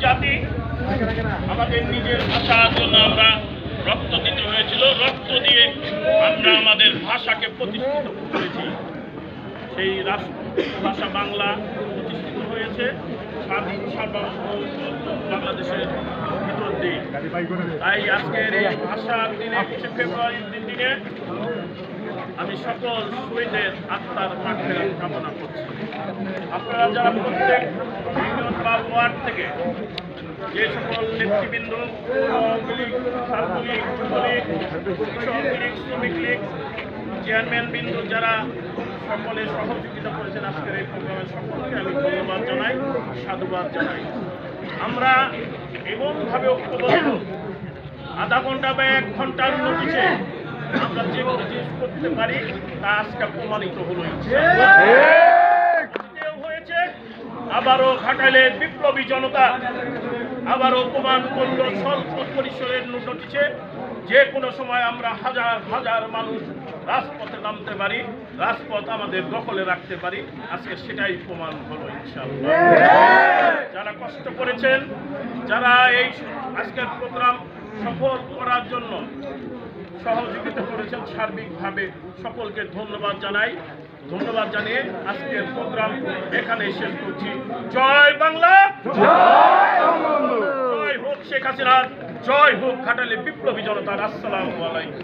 জাতি, আমাদের নিজের ভাষার জন্য আমরা রক্ত দিতে হয়েছিল। রক্ত দিয়ে আমরা আমাদের ভাষাকে প্রতিষ্ঠিত করেছি। সেই রাষ্ট্রভাষা বাংলা প্রতিষ্ঠিত হয়েছে স্বাধীন সার্বভৌম বাংলাদেশের ভিতর দিয়ে। তাই আজকের এই ভাষার দিনে ২৫শে ফেব্রুয়ারির দিনে আমি সকল শহীদের আত্মার মাগফিরাত কামনা করছি। আপনারা যারা প্রত্যেক ইউনিয়ন বা ওয়ার্ড থেকে যে সকল নেতৃবৃন্দ, আওয়ামী লীগ, ছাত্রলীগ, যুবলীগ, কৃষক লীগ, শ্রমিক লীগ, চেয়ারম্যান বিন্দু যারা সকলে সহযোগিতা করেছেন আজকের এই প্রোগ্রামের সকলকে আমি ধন্যবাদ জানাই, সাধুবাদ জানাই। আমরা এমনভাবে ঐক্যবদ্ধ, আধা ঘন্টা বা ১ ঘন্টার নোটিশে আমরা যে জিনিস করতে পারি তা আজকে প্রমাণিত হলো। হয়েছে আবারও ঘাটাইলের বিপ্লবী জনতা আবারও প্রমাণ করল স্বল্প পরিসরের নোটিশে যে কোনো সময় আমরা হাজার হাজার মানুষ রাজপথে নামতে পারি, রাজপথ আমাদের দখলে রাখতে পারি। আজকে সেটাই প্রমাণ হলো ইনশাআল্লাহ। যারা কষ্ট করেছেন, যারা এই আজকের প্রোগ্রাম সফল করার জন্য সহযোগিতা করেছেন, সার্বিকভাবে সকলকে ধন্যবাদ জানাই। ধন্যবাদ জানিয়ে আজকের প্রোগ্রাম এখানে শেষ করছি। জয় বাংলা, জয় হোক শেখ হাসিনা, জয় হোক ঘাটালে বিপ্লবী জনতার। আসসালামু আলাইকুম।